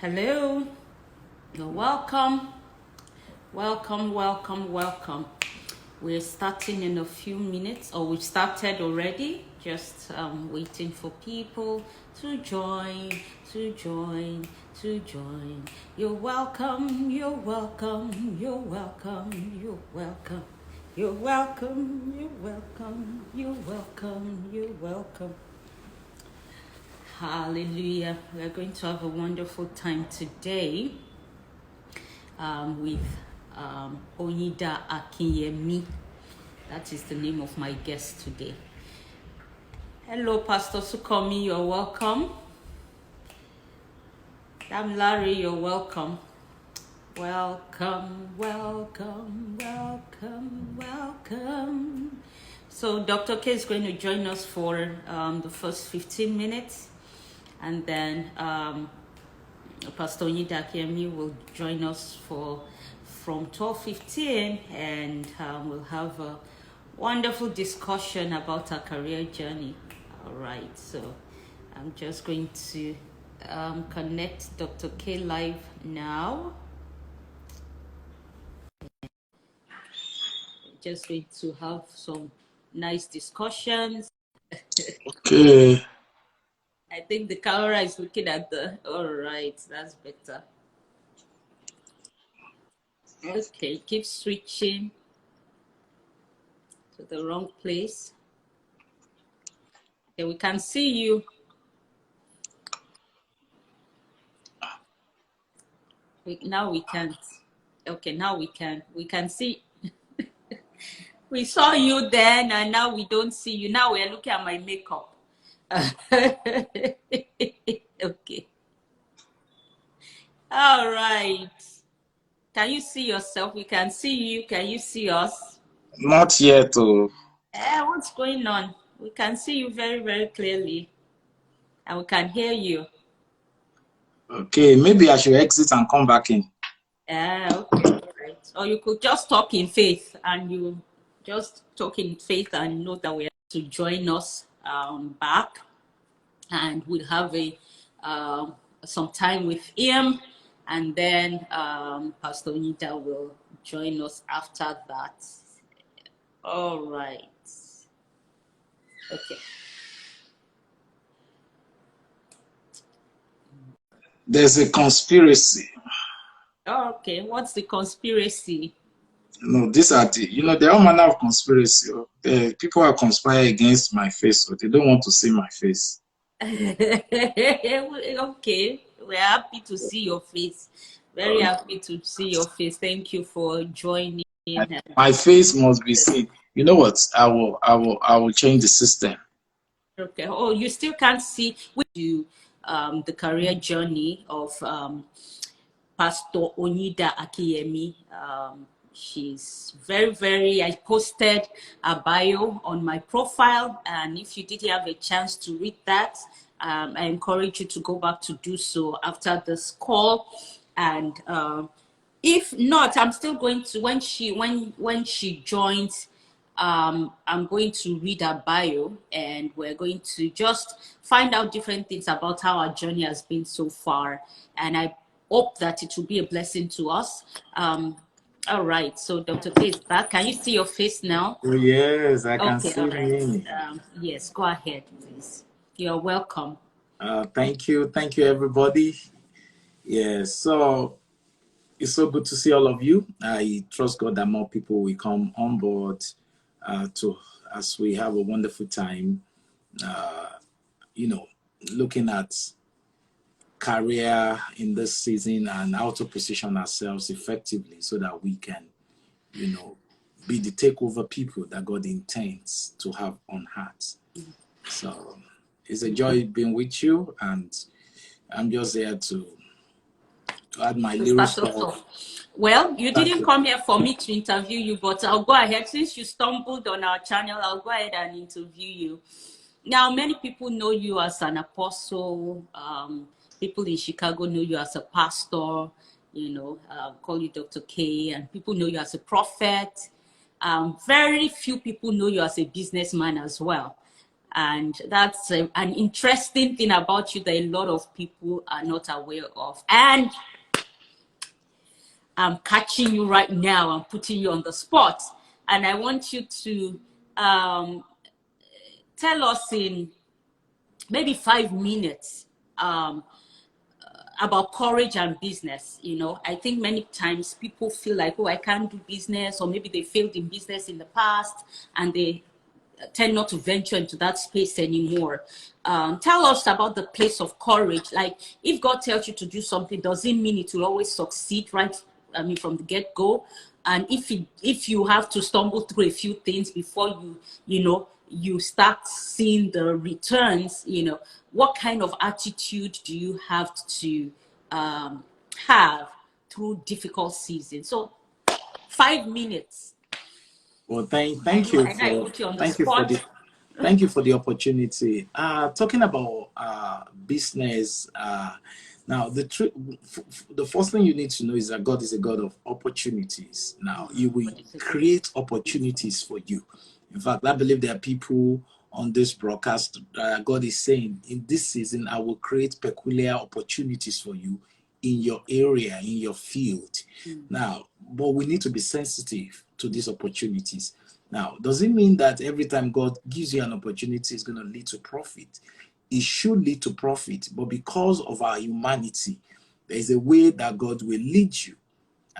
Hello, you're welcome. Welcome, welcome, welcome. We're starting in a few minutes, or we've started already. Just waiting for people to join, to join, to join. You're welcome, you're welcome, you're welcome, you're welcome. You're welcome, you're welcome, you're welcome, you're welcome. Hallelujah. We're going to have a wonderful time today with Oyinda Akinyemi. That is the name of my guest today. Hello, Pastor Sukomi, you're welcome. I'm Larry, you're welcome. Welcome, welcome, welcome, welcome. So Dr. K is going to join us for the first 15 minutes. And then Pastor Oyinda Akinyemi will join us from 12:15, and we'll have a wonderful discussion about our career journey. All right, so I'm just going to connect Dr. K live now. Just going to have some nice discussions. Okay. I think the camera is looking at all right, that's better. Okay, keep switching to the wrong place. Okay, we can see you. Now we can't. Okay, now we can. We can see. We saw you then, and now we don't see you. Now we're looking at my makeup. Okay. All right. Can you see yourself? We can see you. Can you see us? Not yet. What's going on? We can see you very, very clearly, and we can hear you. Okay, maybe I should exit and come back in. Okay, all right. Or you could just talk in faith, and you just talk in faith and know that we have to join us back, and we'll have some time with him, and then Pastor Oyinda will join us after that. All right. Okay. There's a conspiracy. Okay, what's the conspiracy? No, these are there are all manner of conspiracy. People are conspiring against my face, so they don't want to see my face. Okay, we're happy to see your face. Very happy to see your face. Thank you for joining. My face must be seen. You know what? I will change the system. Okay. Oh, you still can't see with you the career journey of Pastor Oyinda Akinyemi. She's very, I posted a bio on my profile, and if you didn't have a chance to read that, I encourage you to go back to do so after this call. And if not, I'm still going to, when she joins, I'm going to read her bio, and we're going to just find out different things about how our journey has been so far. And I hope that it will be a blessing to us. All right, so Dr. K is back. Can you see your face now? Oh, yes, I can Okay, see all right. me. Yes, go ahead, please. You're welcome. Thank you, everybody. Yes, so it's so good to see all of you. I trust God that more people will come on board as we have a wonderful time, looking at career in this season and how to position ourselves effectively so that we can, be the takeover people that God intends to have on heart. So it's a joy being with you, and I'm just there to add my little stuff. Well, you didn't come here for me to interview you, but I'll go ahead. Since you stumbled on our channel, I'll go ahead and interview you. Now, many people know you as an apostle. People in Chicago know you as a pastor, call you Dr. K, and people know you as a prophet. Very few people know you as a businessman as well. And that's an interesting thing about you that a lot of people are not aware of. And I'm catching you right now. I'm putting you on the spot. And I want you to tell us in maybe 5 minutes about courage and business. You know, I think many times people feel like, oh, I can't do business, or maybe they failed in business in the past and they tend not to venture into that space anymore. Tell us about the place of courage. Like, if God tells you to do something, does it mean it will always succeed, right? I mean, from the get-go? And if you have to stumble through a few things before you start seeing the returns, what kind of attitude do you have to have through difficult seasons? So 5 minutes. Well, thank you for thank you for the opportunity. Talking about business. Now, the first thing you need to know is that God is a God of opportunities. Now, He will create opportunities for you. In fact, I believe there are people on this broadcast. God is saying, in this season, I will create peculiar opportunities for you in your area, in your field. Now, but we need to be sensitive to these opportunities. Now, does it mean that every time God gives you an opportunity, it's going to lead to profit? It should lead to profit, but because of our humanity, there is a way that God will lead you.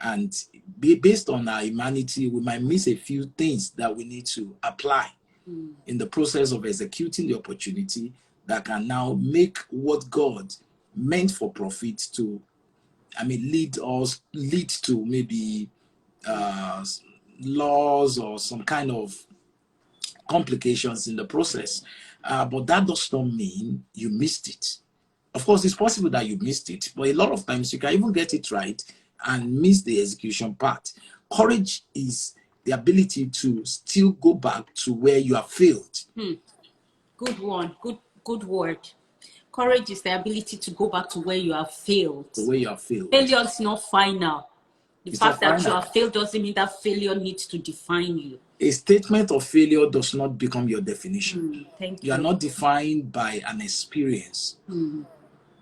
And based on our humanity, we might miss a few things that we need to apply in the process of executing the opportunity that can now make what God meant for profit to, lead to maybe laws or some kind of complications in the process. But that does not mean you missed it. Of course, it's possible that you missed it, but a lot of times you can even get it right and miss the execution part. Courage is the ability to still go back to where you have failed. Good one. Good word. Courage is the ability to go back to where you have failed. The way you have failed. Failure is not final. The fact that you have failed doesn't mean that failure needs to define you. A statement of failure does not become your definition. Thank you. You are not defined by an experience.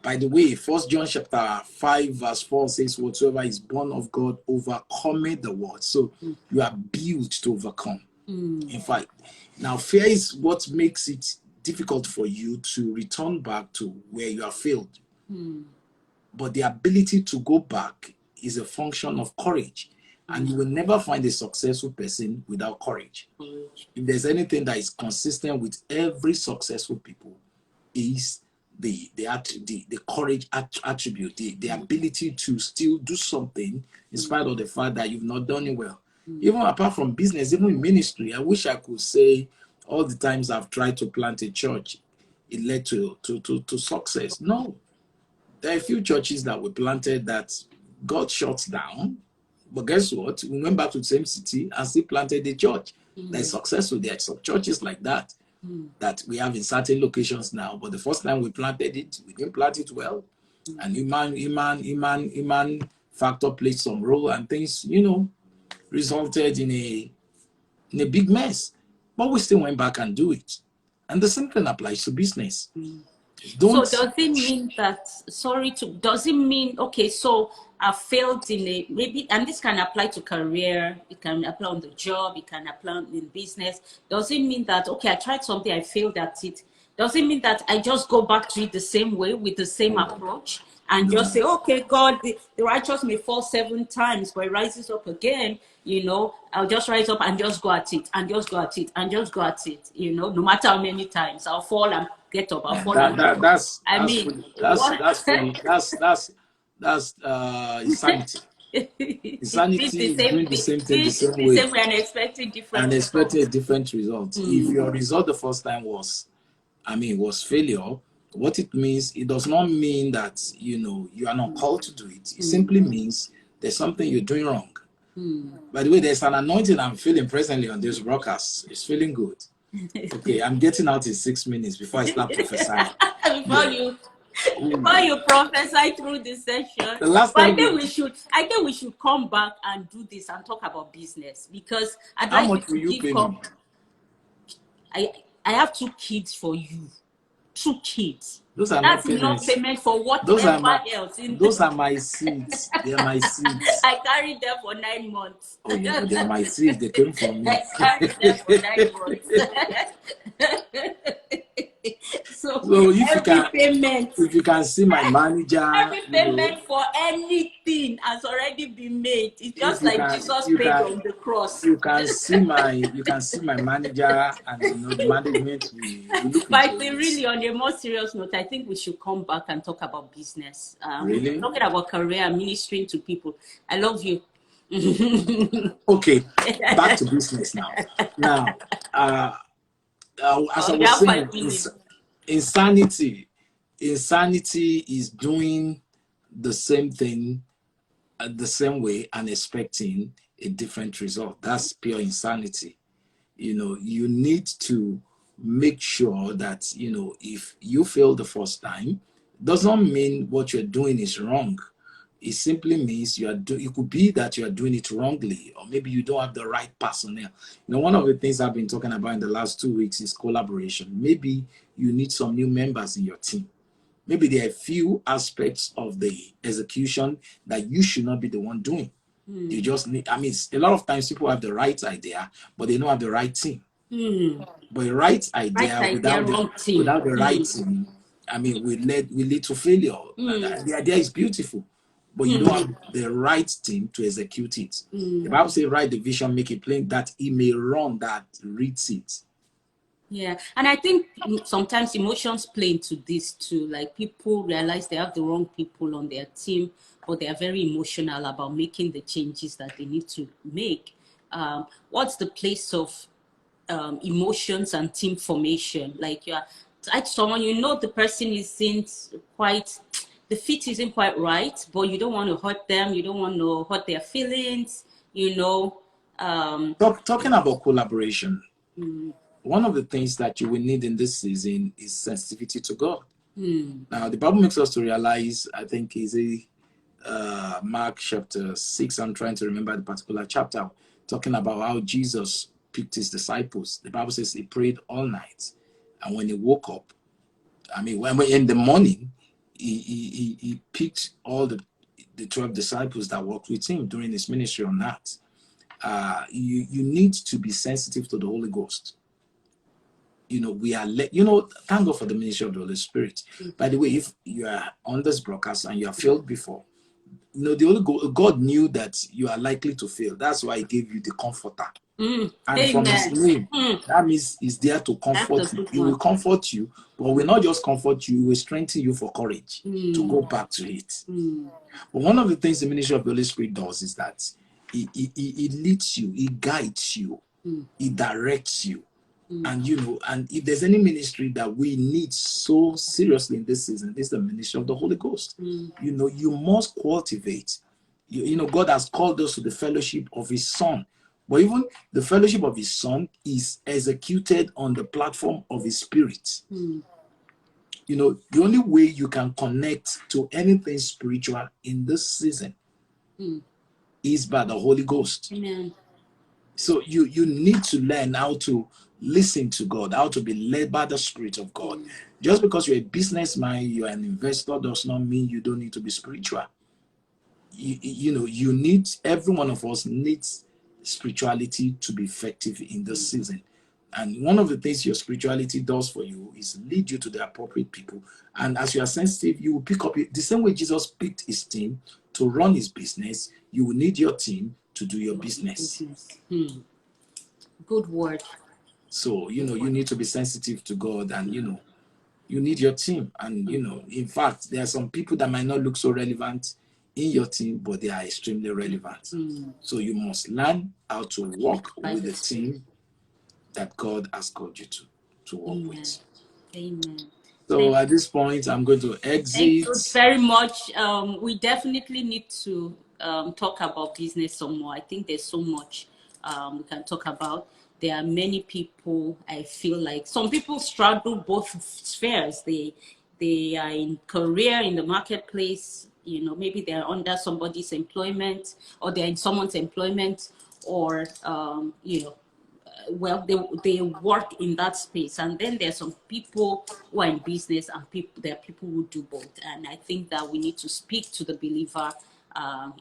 By the way, 1 John chapter 5 verse 4 says, whatsoever is born of God overcometh the world. So you are built to overcome. In fact, now fear is what makes it difficult for you to return back to where you have failed. But the ability to go back is a function of courage. And you will never find a successful person without courage. If there's anything that is consistent with every successful people, is the courage attribute, the ability to still do something in spite of the fact that you've not done it well. Even apart from business, even in ministry, I wish I could say all the times I've tried to plant a church, it led to success. No. There are a few churches that were planted that God shut down. But guess what? We went back to the same city and still planted a church. They're successful. There are some churches like that that we have in certain locations now. But the first time we planted it, we didn't plant it well. And human factor played some role, and things, resulted in a big mess. But we still went back and do it. And the same thing applies to business. So does it mean that, does it mean, okay, so I failed in maybe, and this can apply to career, it can apply on the job, it can apply in business. Does it mean that, okay, I tried something, I failed at it. Does it mean that I just go back to it the same way with the same approach and just say, okay, God, the righteous may fall 7 times, but it rises up again, I'll just rise up and just go at it and just go at it and just go at it, no matter how many times I'll fall and get up. I'll fall and get up. That's insanity. Insanity is doing the same thing the same way and expecting different a different result. If your result the first time was failure, what it means, it does not mean that you are not called to do it. It simply means there's something you're doing wrong. By the way, there's an anointing I'm feeling presently on this broadcast. It's feeling good. Okay, I'm getting out in 6 minutes before I start prophesying. Before you prophesy through this session, I think we should come back and do this and talk about business, because how much will you pay me? I have 2 kids for you. 2 kids. Those are That's not enough payments. payment for Those are whatever else. those are my seeds. They are my seeds. I carried them for 9 months. Oh, you know, they are my seeds. They came from me. I carried them for 9 months. So So if you can see my manager, every you know, payment for anything has already been made. It's if just you like can, Jesus you paid can, on the cross. you can see my manager, and you know the management will look But I into think it. really, on a more serious note, I think we should come back and talk about business. We're Really? talking about career and ministering to people. I love you. Okay, back to business now. Now, as I You was have saying, 5 minutes. insanity is doing the same thing the same way and expecting a different result. That's pure insanity. You know, you need to make sure that, you know, if you fail the first time, does not mean what you're doing is wrong. It simply means it could be that you are doing it wrongly, or maybe you don't have the right personnel. You know, one of the things I've been talking about in the last 2 weeks is collaboration. Maybe you need some new members in your team. Maybe there are a few aspects of the execution that you should not be the one doing. You just need, I mean, a lot of times people have the right idea, but they don't have the right team. But the right idea Wrong team. without the right team, I mean, will lead to failure. The idea is beautiful, but you don't have the right team to execute it. The Bible says, write the vision, make it plain, that he may run that reads it. Yeah, and I think sometimes emotions play into this too. Like, people realize they have the wrong people on their team, but they are very emotional about making the changes that they need to make. What's the place of emotions and team formation? Like, you're like someone, you know, the person isn't quite, the fit isn't quite right, but you don't want to hurt them. You don't want to hurt their feelings, you know. Talking about collaboration, one of the things that you will need in this season is sensitivity to God. Now, the Bible makes us to realize, I think is Mark chapter 6. I'm trying to remember the particular chapter, talking about how Jesus picked his disciples. The Bible says he prayed all night. And when he woke up, I mean, when in the morning, he picked all the 12 disciples that worked with him during his ministry on that. You need to be sensitive to the Holy Ghost. You know, thank God for the ministry of the Holy Spirit. By the way, if you are on this broadcast and you have failed before, you know, the Holy God knew that you are likely to fail. That's why he gave you the comforter. And Amen. from his name, that means he's there to comfort you. He will comfort you, but will not just comfort you, he will strengthen you for courage to go back to it. But one of the things the ministry of the Holy Spirit does is that he leads you, he guides you, he directs you. And, you know, and if there's any ministry that we need so seriously in this season, this is the ministry of the Holy Ghost. You know, you must cultivate. You know, God has called us to the fellowship of his Son. But even the fellowship of his Son is executed on the platform of his Spirit. You know, the only way you can connect to anything spiritual in this season is by the Holy Ghost. Amen. So you need to learn how to listen to God, how to be led by the Spirit of God. Just because you're a businessman, you're an investor, does not mean you don't need to be spiritual. You know, you need, every one of us needs spirituality to be effective in this season. And one of the things your spirituality does for you is lead you to the appropriate people. And as you are sensitive, you will pick up the same way Jesus picked his team to run his business. You will need your team to do your business. Good word. So, you know, you need to be sensitive to God, and, you know, you need your team. And, you know, in fact, there are some people that might not look so relevant in your team, but they are extremely relevant. So you must learn how to work with the team that God has called you to work with. Amen. So at this point, I'm going to exit. Thank you very much. We definitely need to talk about business some more. I think there's so much we can talk about. There are many people, I feel like some people struggle both spheres. They are in career, in the marketplace, you know, maybe they're under somebody's employment, or they're in someone's employment, or you know, well, they work in that space, and then there's some people who are in business, and there are people who do both. And I think that we need to speak to the believer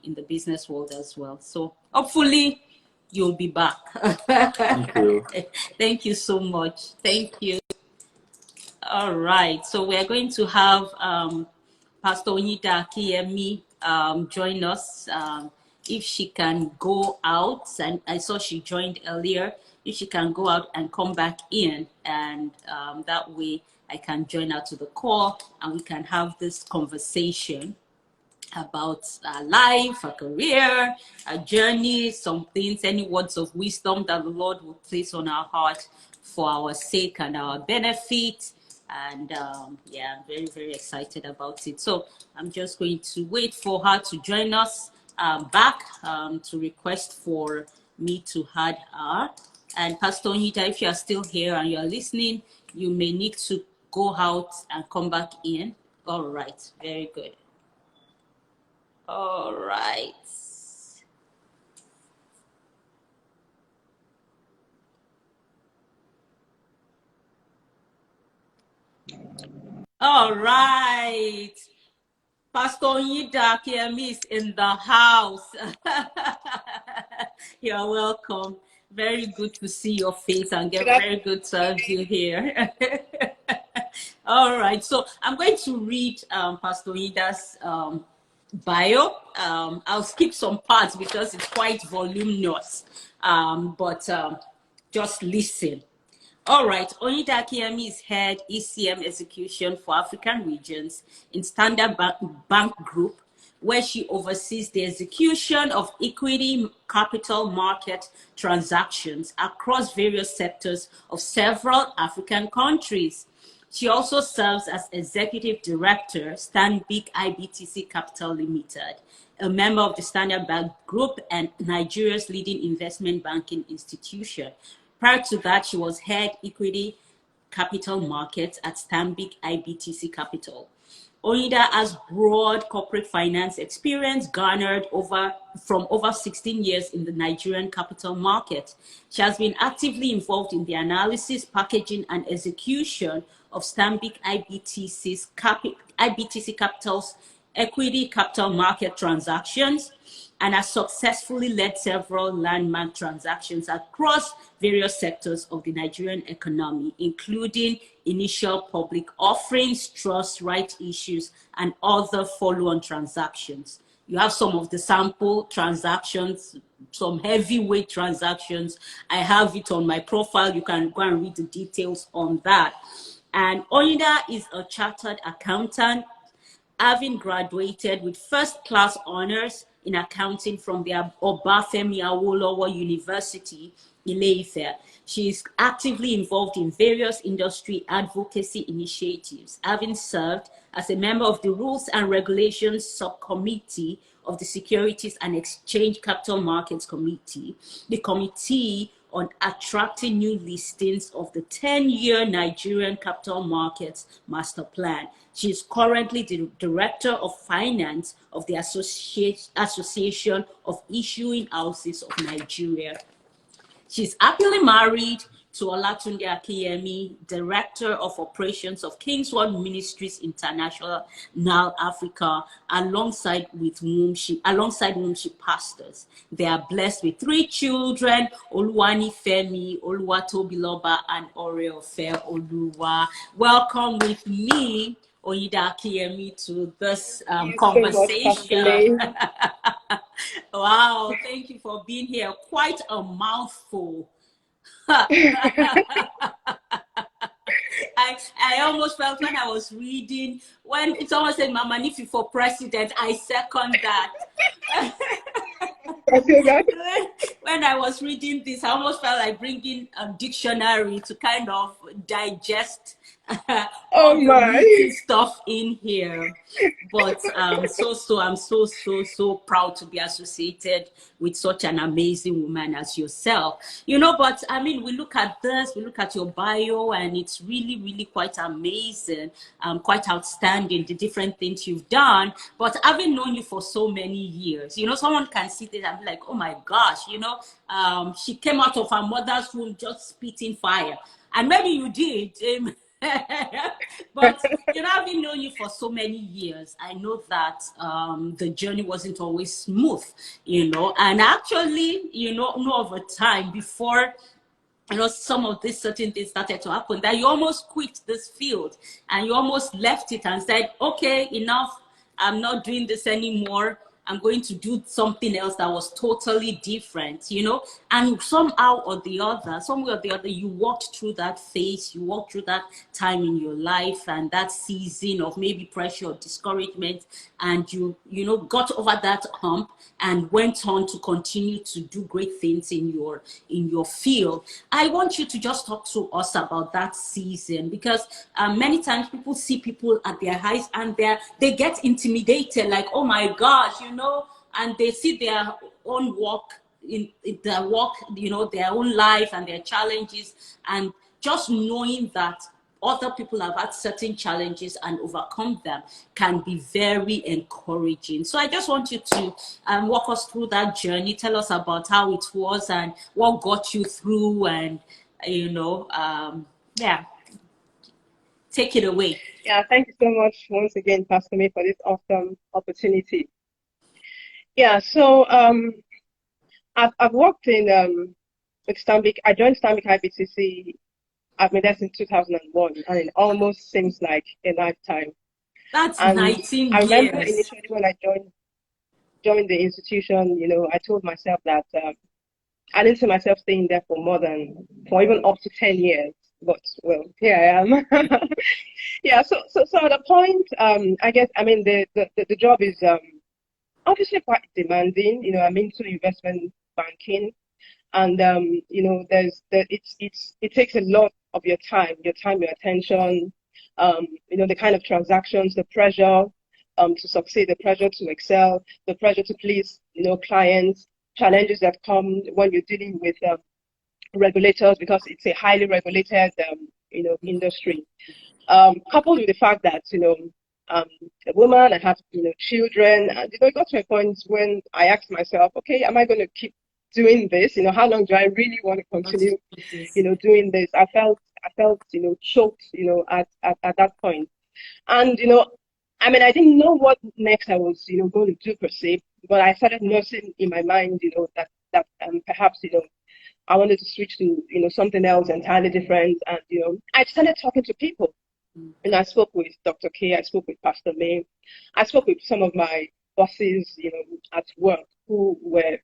in the business world as well. So hopefully you'll be back. Thank you. Thank you so much. Thank you. All right, so we are going to have Pastor Oyinda Akinyemi join us. If she can go out, and I saw she joined earlier, if she can go out and come back in, and that way I can join her to the call and we can have this conversation about our life, our career, our journey, some things, any words of wisdom that the Lord will place on our heart for our sake and our benefit. And yeah, I'm very, very excited about it. So I'm just going to wait for her to join us back to request for me to add her. And Pastor Oyinda, if you are still here and you are listening, you may need to go out and come back in. All right, very good. All right. All right. Pastor Oyinda Akinyemi is in the house. You're welcome. Very good to see your face and very good to have you here. All right. So I'm going to read Pastor Oyinda's bio. I'll skip some parts because it's quite voluminous, but just listen. All right, Oyinda Akinyemi is head ECM execution for African regions in Standard Bank Group, where she oversees the execution of equity capital market transactions across various sectors of several African countries. She also serves as Executive Director, Stanbic IBTC Capital Limited, a member of the Standard Bank Group and Nigeria's leading investment banking institution. Prior to that, she was head equity capital markets at Stanbic IBTC Capital. Oyinda has broad corporate finance experience garnered from over 16 years in the Nigerian capital market. She has been actively involved in the analysis, packaging, and execution of Stanbic IBTC Capital's equity capital market transactions, and has successfully led several landmark transactions across various sectors of the Nigerian economy, including initial public offerings, trust right issues, and other follow-on transactions. You have some of the sample transactions, some heavyweight transactions. I have it on my profile. You can go and read the details on that. And Oyinda is a chartered accountant, having graduated with first-class honors in accounting from the Obafemi Awolowo University, Ile-Ife. She is actively involved in various industry advocacy initiatives, having served as a member of the Rules and Regulations Subcommittee of the Securities and Exchange Capital Markets Committee, the Committee on attracting new listings of the 10-year Nigerian Capital Markets Master Plan. She is currently the Director of Finance of the Association of Issuing Houses of Nigeria. She's happily married to Olatunde Akinyemi, Director of Operations of KingsWord Ministries International, Now Africa, alongside whom she pastors. They are blessed with 3 children, Oluwani Femi, Oluwatobiloba, and Oreofe Oluwa. Welcome with me, Oyinda Akinyemi, to this conversation. Wow, thank you for being here. Quite a mouthful. I almost felt when I was reading, when someone said Mama Nifi for president, I second that. When I was reading this, I almost felt like bringing a dictionary to kind of digest all Oh the my. meaty stuff in here. But I'm so proud to be associated with such an amazing woman as yourself. But I mean, we look at this, we look at your bio, and it's really quite amazing, quite outstanding, the different things you've done. But having known you for so many years, someone can sit there and be like, oh my gosh, she came out of her mother's womb just spitting fire. And maybe you did. But having known you for so many years, I know that the journey wasn't always smooth, and actually, know of a time before some of these certain things started to happen, that you almost quit this field and you almost left it and said, okay, enough, I'm not doing this anymore. I'm going to do something else that was totally different, and somehow or the other, somewhere or the other, you walked through that phase, you walked through that time in your life and that season of maybe pressure or discouragement, and you got over that hump and went on to continue to do great things in your field. I want you to just talk to us about that season, because many times people see people at their highs and they get intimidated, like, oh my gosh, and they see their own walk in their walk, their own life and their challenges, and just knowing that other people have had certain challenges and overcome them can be very encouraging. So I just want you to walk us through that journey. Tell us about how it was and what got you through, and yeah, take it away. Yeah, thank you so much once again, Pastor May, for this awesome opportunity. Yeah, so I've worked in with Stanbic. I joined Stanbic IBTC. I've been there since 2001, and it almost seems like a lifetime. That's And 19 I remember years. initially when I joined the institution, I told myself that I didn't see myself staying there for even up to 10 years. But well, here I am. Yeah, so at a point, I guess, I mean, the job is obviously quite demanding. I'm into investment banking, and it takes a lot of your time, your attention, the kind of transactions, the pressure to succeed, the pressure to excel, the pressure to please clients, challenges that come when you're dealing with regulators, because it's a highly regulated industry. Coupled with the fact that a woman, I have children, and it got to a point when I asked myself, okay, am I going to keep doing this? How long do I really want to continue doing this? I felt choked at that point. And I mean, I didn't know what next I was going to do per se, but I started nursing in my mind that perhaps I wanted to switch to something else entirely different. And I started talking to people. And I spoke with Dr. K, I spoke with Pastor May, I spoke with some of my bosses, at work, who were,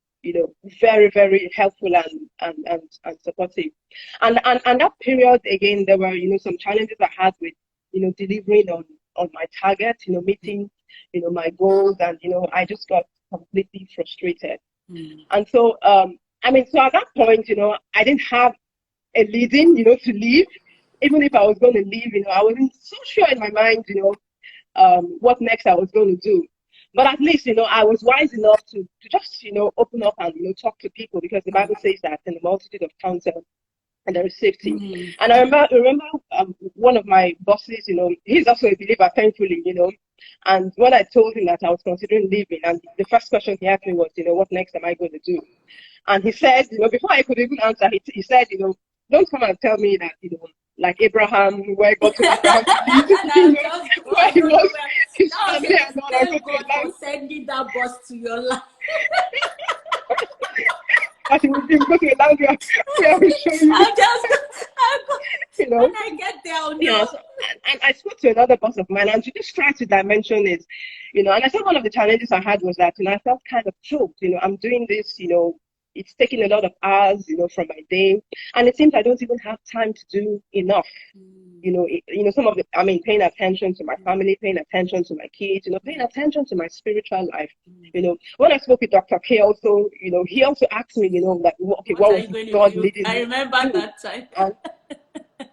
very, very helpful and supportive. And that period, again, there were, some challenges I had with, delivering on my target, meeting, my goals, and, I just got completely frustrated. And so, I mean, so at that point, I didn't have a leading, to leave. Even if I was going to leave, I wasn't so sure in my mind, what next I was going to do. But at least, I was wise enough to just, open up and, talk to people, because the Bible says that in the multitude of counsel, and there is safety. And I remember one of my bosses, he's also a believer, thankfully, and when I told him that I was considering leaving, and the first question he asked me was, what next am I going to do? And he said, before I could even answer, he said, don't come and tell me that, like Abraham, where God told Abraham to leave, where he was, his family and all. Thank God for sending that boss to your life. I think we can go to a land where we show you. When I get there, I'll know. Yeah, so, and I spoke to another boss of mine, and she just tried to dimension it, and I said one of the challenges I had was that, I felt kind of choked. I'm doing this, it's taking a lot of hours, from my day, and it seems I don't even have time to do enough. Some of the, I mean, paying attention to my family, paying attention to my kids, paying attention to my spiritual life. When I spoke with Dr. K also, he also asked me, like, okay, what was God leading me? I remember that time.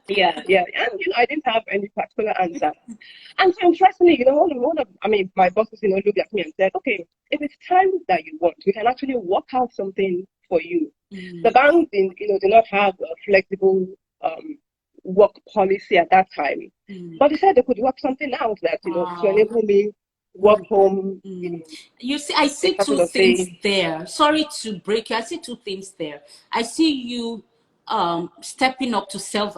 Yeah, yeah. And I didn't have any particular answer. And so interestingly, my bosses, looked at me and said, okay, if it's time that you want, we can actually work out something for you. The bank, did not have a flexible work policy at that time, but they said they could work something out that, to enable me work home, You see, I a see couple two of things days. there. Sorry to break you. I see two things there. I see you stepping up to self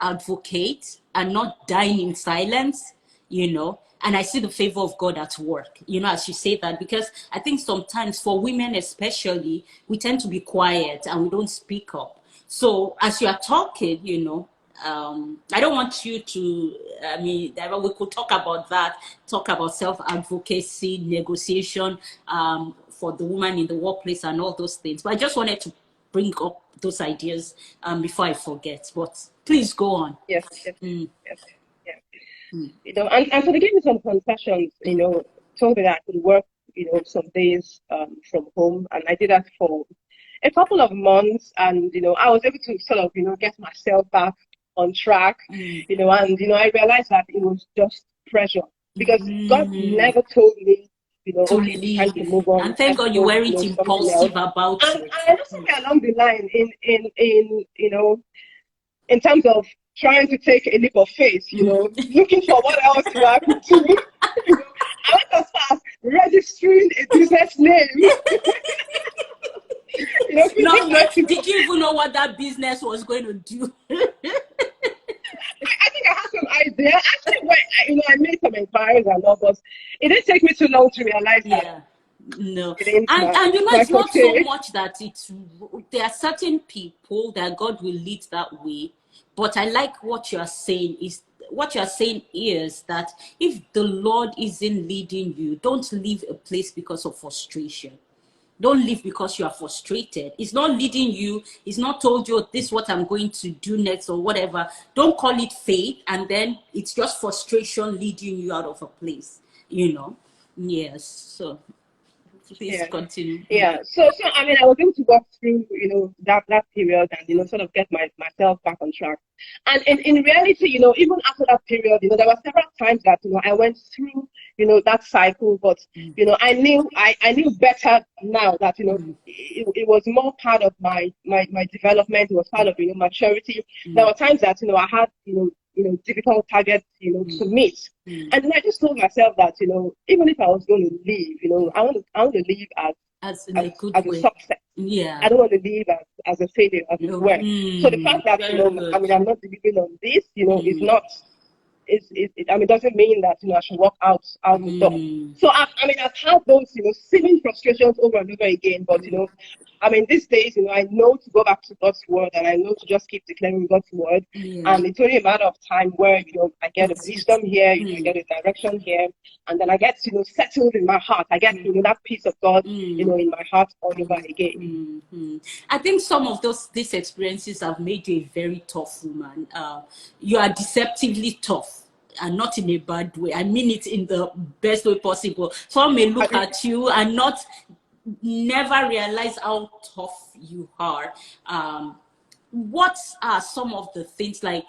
advocate and not dying in silence, and I see the favor of God at work, as you say that, because I think sometimes for women especially, we tend to be quiet and we don't speak up. So as you are talking, I don't want you to, we could talk about that, talk about self-advocacy, negotiation for the woman in the workplace and all those things. But I just wanted to bring up those ideas before I forget. But please go on. Yes, yes, yes, yeah. And so they gave me some concessions, told me that I could work, some days from home. And I did that for a couple of months. And, I was able to sort of, get myself back on track, and, I realized that it was just pressure because God never told me, to okay, it's time to leave. move on. And thank God you Go, weren't something else. impulsive about And it. I know somewhere along the line in terms of trying to take a leap of faith, looking for what else, I could do. I went as far as registering a business name. Did you even know what that business was going to do? I think I had some idea. Actually, when I made some inquiries and all, but it didn't take me too long to realize that. No, And it's not so much that there are certain people that God will lead that way, but I like what you are saying is that if the Lord isn't leading you, don't leave a place because of frustration. Don't leave because you are frustrated. It's not leading you. It's not told you, this is what I'm going to do next or whatever. Don't call it faith. And then it's just frustration leading you out of a place, Yes. So please continue. Yeah. So I was able to walk through, that period and, sort of get myself back on track. And in reality, even after that period, there were several times that, I went through, that cycle, but, I knew better now that, it was more part of my development. It was part of, maturity. There were times that, I had, difficult targets, to meet. And then I just told myself that, even if I was going to leave, I want to leave as a way. success. Yeah. I don't want to leave as a failure, as it were. So the fact that, I'm not delivering on this, is not, it doesn't mean that, I should walk out the door. So I've had those, seeming frustrations over and over again, but, these days, I know to go back to God's word and I know to just keep declaring God's word. And it's only a matter of time where, I get a wisdom here, I get a direction here, and then I get, settled in my heart. I get, that peace of God, in my heart all over again. I think some of these experiences have made you a very tough woman. You are deceptively tough. And not in a bad way. I mean it in the best way possible. Some may look at you and never realize how tough you are. What are some of the things, like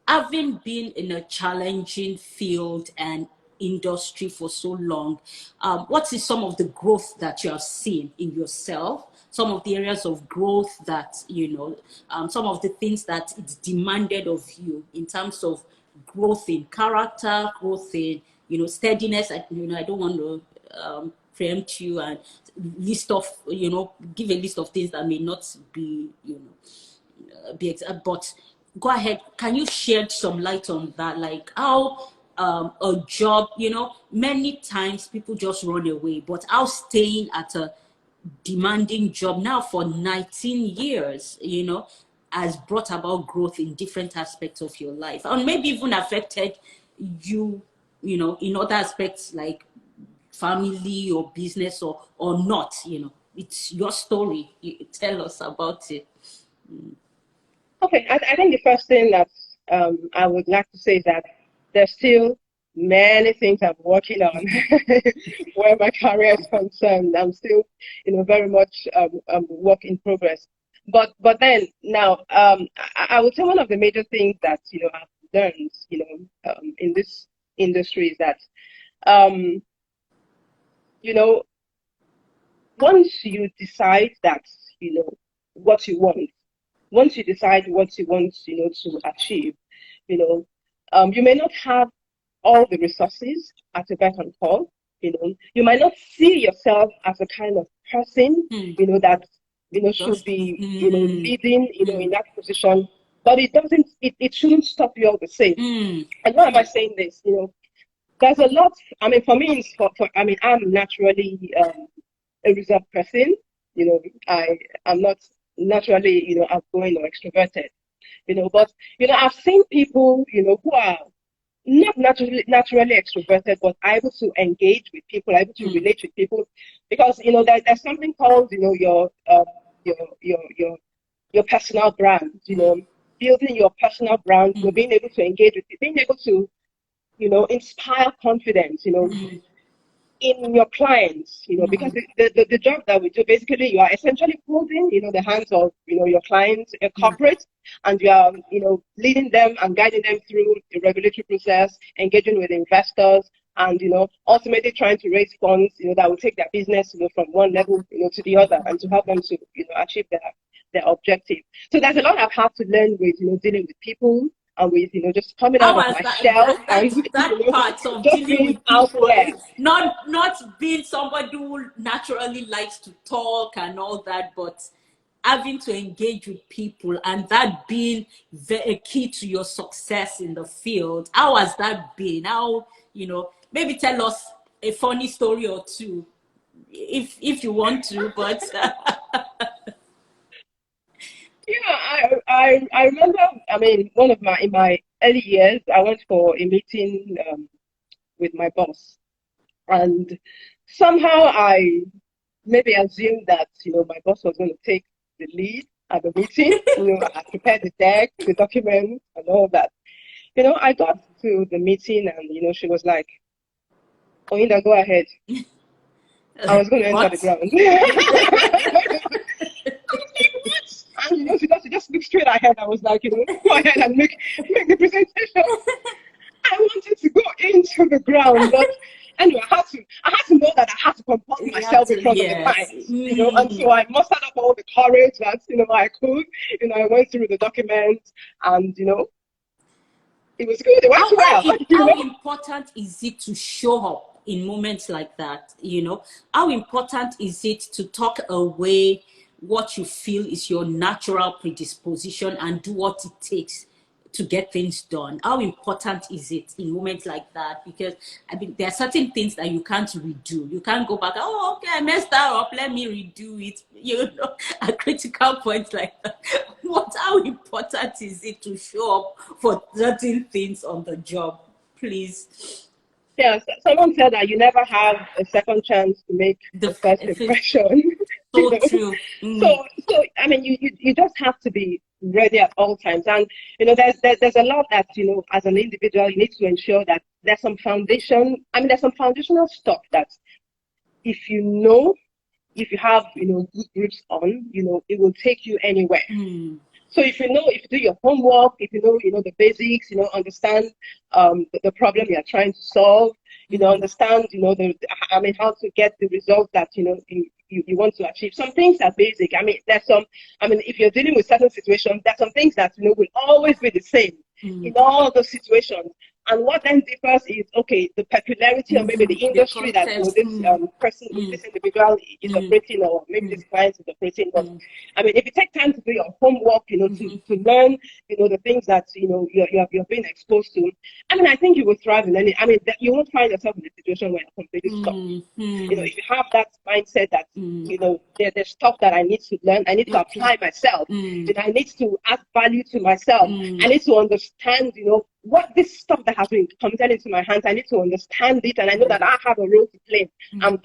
having been in a challenging field and industry for so long, what is some of the growth that you have seen in yourself? Some of the areas of growth that, some of the things that it's demanded of you in terms of growth in character, growth in, steadiness. I don't want to preempt you and give a list of things that may not be, but go ahead. Can you shed some light on that? Like how a job, many times people just run away, but how staying at a demanding job now for 19 years, has brought about growth in different aspects of your life, and maybe even affected you, in other aspects like family or business or not, it's your story. You tell us about it. Okay, I think the first thing that I would like to say is that there's still many things I'm working on where my career is concerned. I'm still, very much work in progress. but then now, I would say one of the major things that I've learned, in this industry is that, um, you know, once you decide that what you want, once you decide what you want, to achieve, you know, you may not have all the resources at your beck and call. You might not see yourself as a kind of person, that should Just, be, mm, leading, in mm, that position. But it doesn't. It shouldn't stop you all the same. mm, And why am I saying this? There's a lot. I mean, for me, I mean, I'm naturally a reserved person. I'm not naturally, outgoing or extroverted. But I've seen people, who are not naturally extroverted, but able to engage with people, able to mm, relate with people, because there's something called your your your your personal brand. Building your personal brand, mm, being able to engage with people, being able to inspire confidence. mm, In your clients, because mm, the job that we do, basically, you are essentially holding, the hands of, your clients, a mm, corporate, and you are, leading them and guiding them through the regulatory process, engaging with investors, and, ultimately trying to raise funds, that will take their business, from one level, to the other, and to help them to, achieve their objective. So there's a lot I've had to learn with, dealing with people, and with, just coming out how of was my that shell and, that part of just dealing being with out people, there. not being somebody who naturally likes to talk and all that, but having to engage with people, and that being a key to your success in the field? How has that been? How, maybe tell us a funny story or two, if you want to, but Yeah, I remember. I mean, in my early years, I went for a meeting with my boss, and somehow I maybe assumed that my boss was going to take the lead at the meeting. I prepared the deck, the documents, and all that. I got to the meeting, and she was like, "Oyinda, go ahead." I was going to enter what? the ground. And she just looked straight ahead. I was like, go ahead and make the presentation. I wanted to go into the ground, but anyway, I had to know that I had to compose You have myself in to, front of the yes. clients, and so I mustered up all the courage that I could. I went through the documents, and it was good. It went well. How important is it to show up in moments like that? How important is it to talk away what you feel is your natural predisposition and do what it takes to get things done? How important is it in moments like that? Because I mean, there are certain things that you can't redo. You can't go back, oh, okay, I messed that up, let me redo it. At critical points like that. How important is it to show up for certain things on the job? Please. Yeah, someone said that you never have a second chance to make The a first if it's impression. you so know. true. So I mean, you just have to be ready at all times, and there's a lot that as an individual you need to ensure that there's some foundation. I mean, there's some foundational stuff that if if you have good grips on, it will take you anywhere. So if if you do your homework, if the basics, understand the problem you're trying to solve, understand, I mean, how to get the results that, you want to achieve. Some things are basic. I mean, if you're dealing with certain situations, there's some things that, will always be the same in all those situations. And what then differs is, okay, the popularity or maybe the The industry that process. this person, this individual is operating, or maybe this client is operating. But I mean, if you take time to do your homework, to learn, the things that you're being exposed to, I mean, I think you will thrive in any. I mean, you won't find yourself in a situation where you're completely stuck. If you have that mindset that there's stuff that I need to learn, I need to apply myself, I need to add value to myself, I need to understand, what this stuff that has been committed into my hands, I need to understand it, and I know that I have a role to play.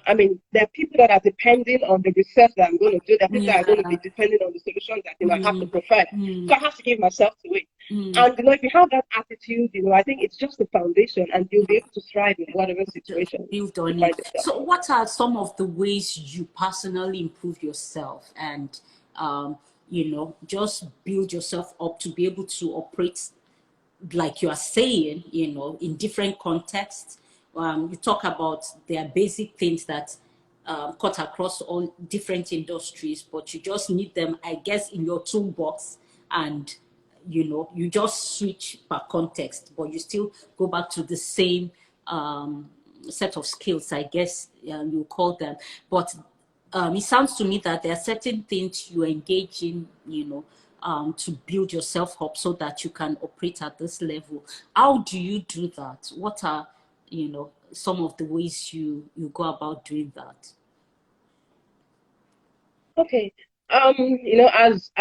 I mean, there are people that are depending on the research that I'm going to do. There are people that are going to be depending on the solutions that I have to provide. So I have to give myself to it. And if you have that attitude, I think it's just the foundation, and you'll be able to thrive in whatever situation Build you on find it. yourself So, in. what are some of the ways you personally improve yourself and just build yourself up to be able to operate like you are saying, in different contexts. You talk about their basic things that cut across all different industries, but you just need them, I guess, in your toolbox, and you just switch per context, but you still go back to the same set of skills, I guess you call them. But it sounds to me that there are certain things you engage in, to build yourself up so that you can operate at this level. How do you do that? What are, some of the ways you go about doing that? Okay. As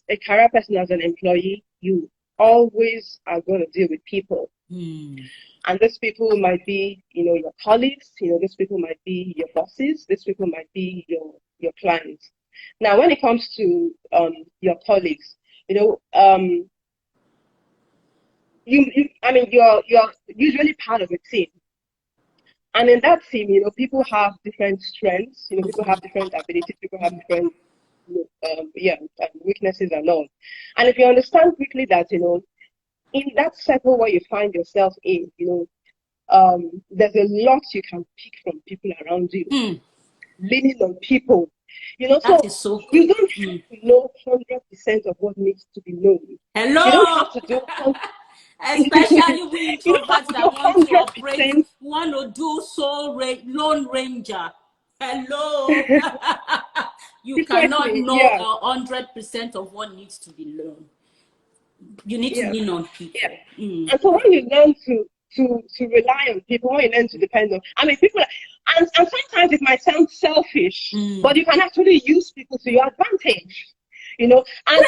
a career person, as an employee, you always are going to deal with people. And these people might be, your colleagues, these people might be your bosses, these people might be your clients. Now, when it comes to your colleagues, you're usually part of a team. And in that team, people have different strengths, people have different abilities, people have different weaknesses and all. And if you understand quickly that, in that circle where you find yourself in, there's a lot you can pick from people around you, leaning on people, so you don't have to know 100% of what needs to be known. Hello. You don't have to do especially we introverts that want to operate, 100%. want to do Lone Ranger. Hello. You cannot know 100% of what needs to be learned. You need to lean on people. And so when you learn to rely on people, when you learn to depend on, people, and sometimes it might sound selfish, but you can actually use people to your advantage. And I'm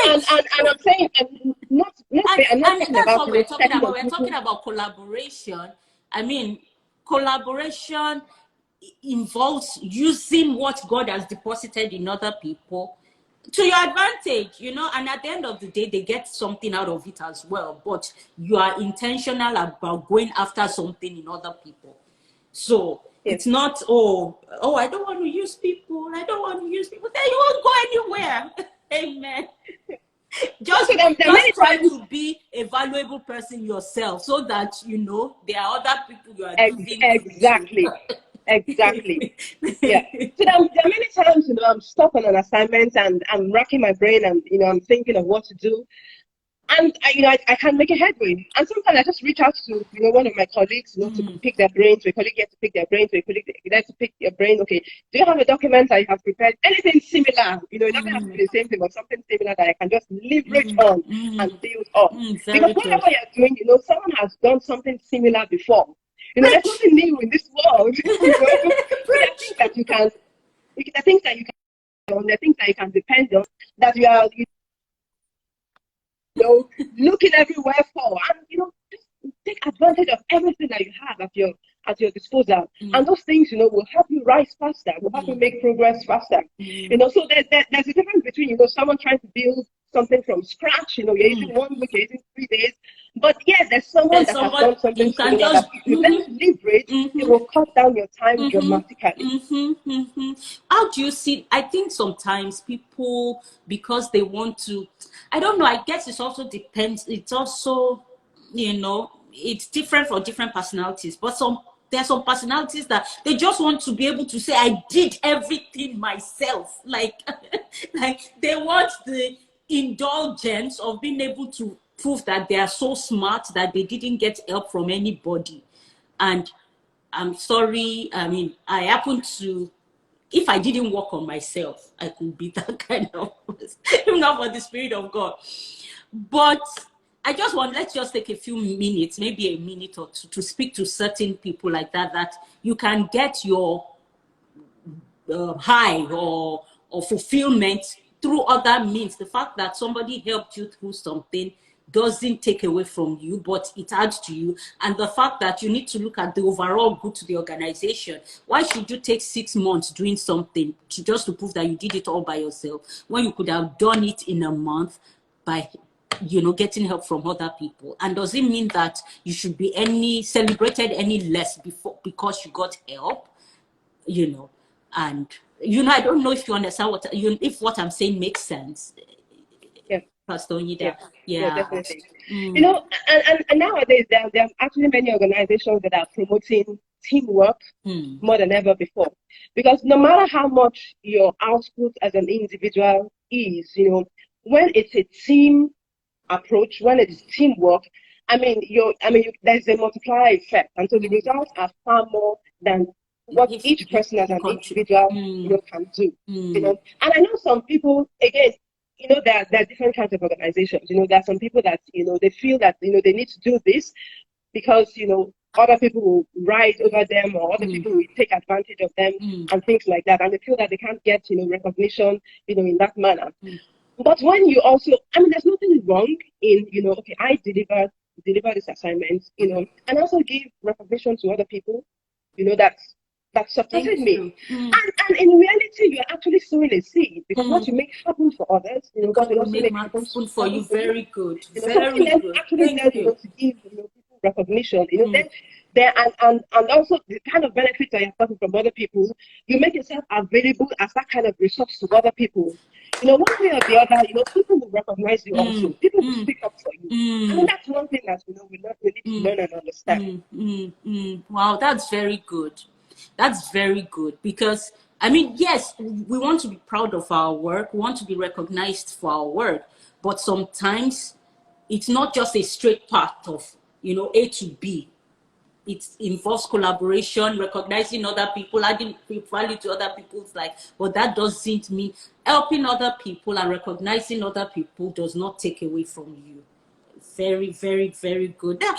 saying, I'm not talking about what we're talking about. We're talking about collaboration. Collaboration involves using what God has deposited in other people to your advantage, and at the end of the day, they get something out of it as well. But you are intentional about going after something in other people. So it's not, I don't want to use people. Then you won't go anywhere. Amen. Just try to be a valuable person yourself, so that there are other people you are giving exactly. Yeah. So there are many times, I'm stuck on an assignment and I'm racking my brain and I'm thinking of what to do. And I can't make a headway. And sometimes I just reach out to one of my colleagues, to pick their brains. So a colleague gets to pick their brains. So a colleague gets to pick their brain. Okay, do you have a document that you have prepared? Anything similar? It doesn't have to be the same thing, but something similar that I can just leverage on and build up. Because whatever you're doing, someone has done something similar before. There's nothing new in this world. There are things that you can, the things that you can depend on, that you are, looking everywhere for, and just take advantage of everything that you have at your disposal. And those things, will help you rise faster, will help you make progress faster. So there's a difference between, someone trying to build something from scratch, you're using 1 week, you're using 3 days. But yes, there's someone that has done something similar that you then leverage, it will cut down your time dramatically. How do you see? I think sometimes people, because they want to, I don't know, I guess it also depends. It's also, it's different for different personalities. But there are some personalities that they just want to be able to say, I did everything myself. Like they want the indulgence of being able to prove that they are so smart that they didn't get help from anybody. And I'm sorry, I happen to, if I didn't work on myself, I could be that kind of person, even not for the Spirit of God. But let's just take a few minutes, maybe a minute or two, to speak to certain people like that you can get your high or fulfillment through other means. The fact that somebody helped you through something doesn't take away from you, but it adds to you. And the fact that you need to look at the overall good to the organization. Why should you take 6 months doing something just to prove that you did it all by yourself, when you could have done it in a month by getting help from other people? And does it mean that you should be celebrated any less because you got help? And I don't know if you understand if what I'm saying makes sense. Pastor Yeah, Oyinda. yeah, Yeah. definitely. You know, and nowadays there's actually many organizations that are promoting teamwork Mm. more than ever before. Because no matter how much your output as an individual is, you know, when it's a team approach, when it's teamwork, there's a multiplier effect, and so the results are far more than what If each person as you an contribute. individual, you know, can do. You know, and I know some people again. You know, there are different kinds of organizations. You know, there are some people that, you know, they feel that, you know, they need to do this because, you know, other people will rise over them or other people will take advantage of them and things like that. And they feel that they can't get, you know, recognition, you know, in that manner. But when you also, there's nothing wrong in, you know, okay, I deliver this assignment, you know, and also give recognition to other people, you know, that supported Thank me. you. And in reality, you're actually sowing a seed because what you make happen for others, you know, God God will will also make make my happen for you. for you. Very good. You know, so when Very then good. actually Thank then, you know, you. to give, you know, people recognition, you know, then there and also the kind of benefits that you're getting from other people, you make yourself available as that kind of resource to other people. You know, one way or the other, you know, people will recognize you also. People will speak up for you. That's one thing that, you know, we need to learn and understand. Wow, that's very good. That's very good because yes, we want to be proud of our work. We want to be recognized for our work, but sometimes it's not just a straight path of A to B. It involves collaboration, recognizing other people, adding value to other people's life. But that doesn't mean helping other people and recognizing other people does not take away from you. Very, very, very good. Now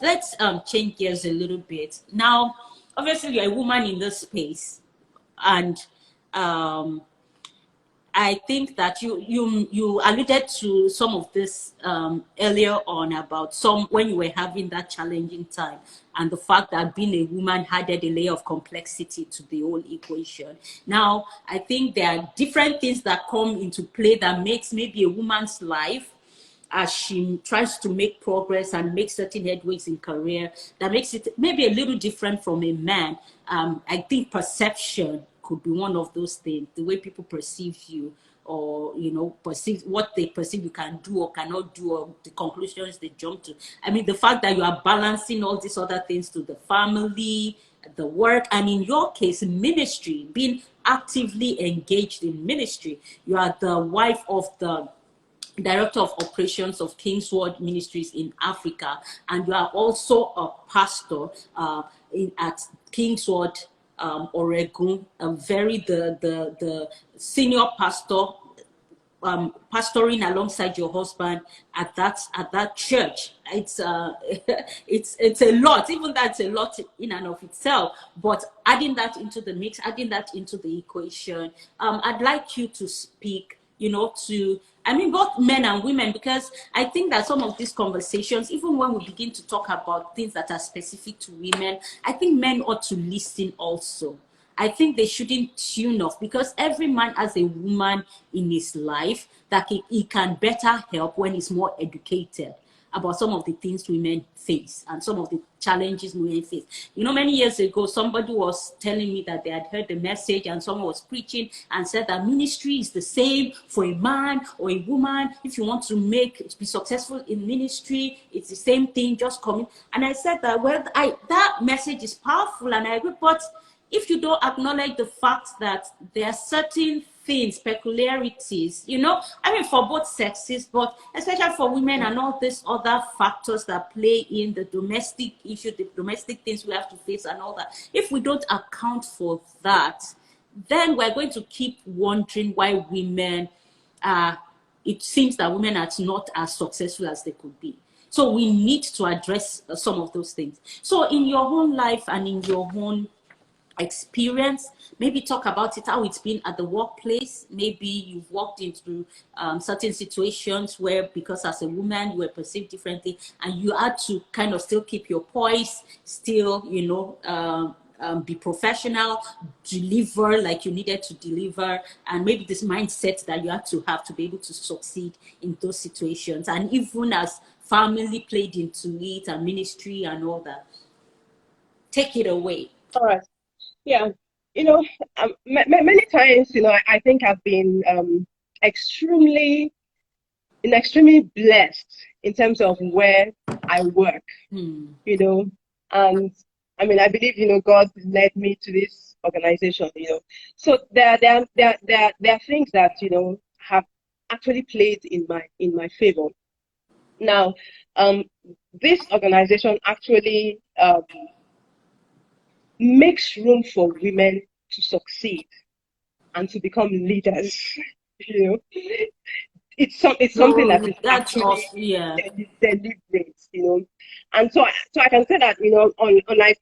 let's change gears a little bit. Now, obviously, you're a woman in this space, and um, I think that you alluded to some of this earlier on about some when you were having that challenging time and the fact that being a woman added a layer of complexity to the whole equation. Now, I think there are different things that come into play that makes maybe a woman's life as she tries to make progress and make certain headways in career that makes it maybe a little different from a man. I think perception could be one of those things, the way people perceive you or perceive what they perceive you can do or cannot do or the conclusions they jump to. The fact that you are balancing all these other things to the family, the work, and in your case ministry, being actively engaged in ministry. You are the wife of the Director of Operations of KingsWord Ministries in Africa, and you are also a pastor at KingsWord Oregon, the senior pastor, pastoring alongside your husband at that church. It's it's a lot. Even that's a lot in and of itself. But adding that into the mix, adding that into the equation, I'd like you to speak, to both men and women, because I think that some of these conversations, even when we begin to talk about things that are specific to women, I think men ought to listen also. I think they shouldn't tune off because every man has a woman in his life that he can better help when he's more educated about some of the things women face and some of the challenges women face. Many years ago, somebody was telling me that they had heard the message and someone was preaching and said that ministry is the same for a man or a woman. If you want to be successful in ministry, it's the same thing, just come in. And I said that, that message is powerful and I agree, but if you don't acknowledge the fact that there are certain things, peculiarities, for both sexes, but especially for women and all these other factors that play in the domestic issue, the domestic things we have to face and all that. If we don't account for that, then we're going to keep wondering why women it seems that women are not as successful as they could be. So we need to address some of those things. So in your own life and in your own experience, maybe talk about it, how it's been at the workplace. Maybe you've walked into certain situations where, because as a woman you were perceived differently and you had to kind of still keep your poise, still be professional, deliver like you needed to deliver, and maybe this mindset that you had to have to be able to succeed in those situations, and even as family played into it and ministry and all that. Take it away. All right. Yeah, many times, I think I've been extremely, extremely blessed in terms of where I work, you know, and I mean, I believe, God led me to this organization, So there are things that, have actually played in my favor. Now, this organization actually makes room for women to succeed and to become leaders. You know, it's something that So is that's actually awesome. Yeah. deliberate, and so I can say that, on like,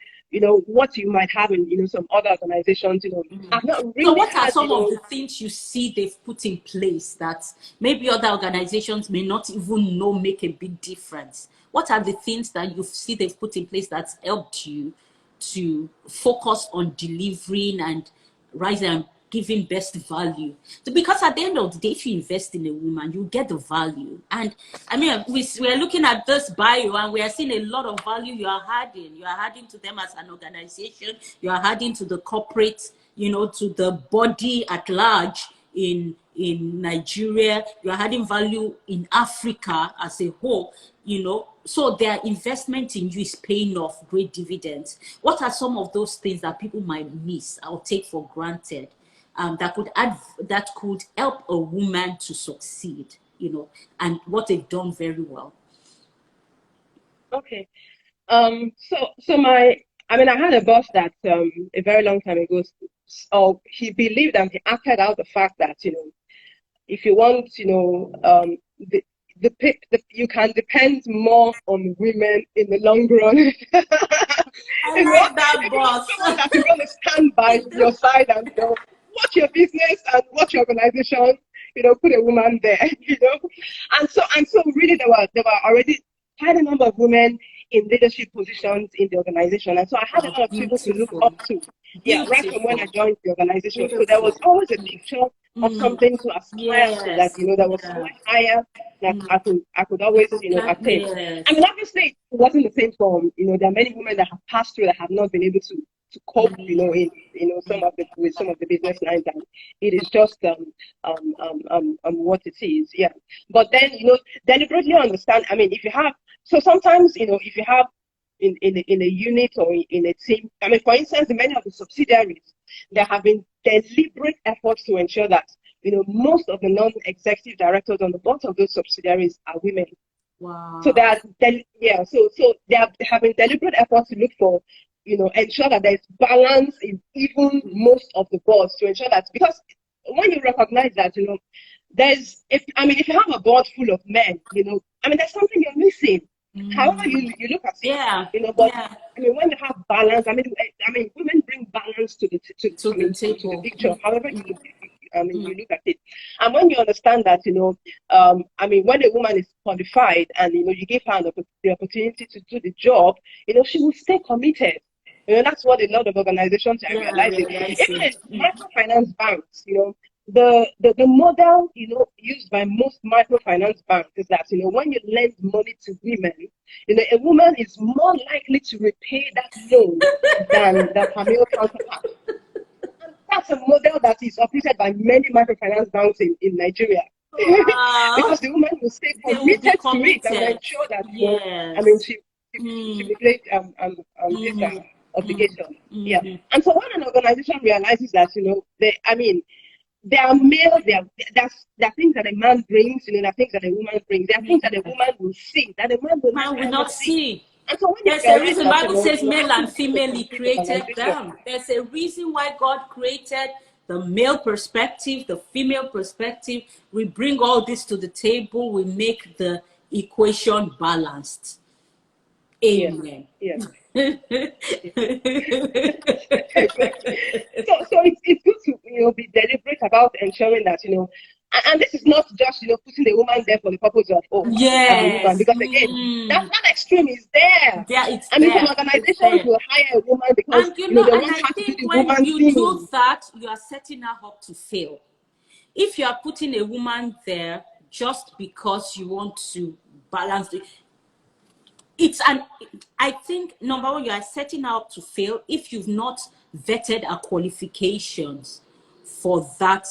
what you might have in, some other organizations, I've not So really what are had, some of the things you see they've put in place that maybe other organizations may not even know make a big difference? What are the things that you see they've put in place that's helped you to focus on delivering and rising and giving best value? So because at the end of the day, if you invest in a woman, you get the value. And I mean, we're looking at this bio and we are seeing a lot of value you are adding. You are adding to them as an organization. You are adding to the corporate, to the body at large in Nigeria. You are adding value in Africa as a whole, so their investment in you is paying off great dividends. What are some of those things that people might miss or take for granted, that could help a woman to succeed, and what they've done very well? Okay. I mean, I had a boss that, a very long time ago, he believed and he acted out the fact that, if you want, you can depend more on women in the long run. I you know, like that, if you want boss. someone that is going to stand by your side and, watch your business and watch your organization, put a woman there, and so really there were already quite a number of women in leadership positions in the organization. And so I had a Wow, lot of people to look beautiful. up to. Yeah, right from when I Beautiful. joined the organization. So there Beautiful. was always a picture of something to aspire to, that, Yes. there was Yeah. somewhere higher that I could always, attain. I Yes. mean, obviously it wasn't the same for, there are many women that have passed through that have not been able to cope, in with some of the business lines, and it is just what it is. Yeah. But then, deliberately understand, I mean, if you have, so sometimes, if you have in a unit or in a team, I mean, for instance, in many of the subsidiaries, there have been deliberate efforts to ensure that, most of the non-executive directors on the board of those subsidiaries are women. So Wow. that, so there have been deliberate efforts to look for, ensure that there's balance in even most of the boards, to ensure that, because when you recognize that, if you have a board full of men, I mean, there's something you're missing. However you look at it, Yeah. but Yeah. I mean, when you have balance, women bring balance to the To the to the table. picture. However you look at it, and when you understand that, when a woman is qualified and you give her the opportunity to do the job, she will stay committed. That's what a lot of organizations are Yeah, I realizing. realize Even it. in microfinance banks, the model, used by most microfinance banks is that, when you lend money to women, a woman is more likely to repay that loan than her male counterpart. And that's a model that is operated by many microfinance banks in Nigeria. Wow. Because the woman will stay They will be committed to it and will committed. ensure that, Yes. she Mm, fulfills this mm, mm, obligation. Yeah. mm. And so when an organization realizes that, there are male, there are things that a man brings, there are things that a woman brings, there are things that a woman will see that a man will Man never will ever not see. see. And so when you There's a realize reason that, Bible says you're male and acting within a female, he complete created organization. them. There's a reason why God created the male perspective, the female perspective. We bring all this to the table. We make the equation balanced. Yeah, Amen. yeah, yeah. Exactly. So it's good to, be deliberate about ensuring that, and this is not just, putting a woman there for the purpose of, as a woman, Yes. because again, that extreme is there. There, it's I mean, some there. It's organizations there. will hire a woman because, And they and want I her to do think the when woman you do thing. that, you are setting her up to fail. If you are putting a woman there just because you want to balance I think number one, you are setting her up to fail if you've not vetted her qualifications for that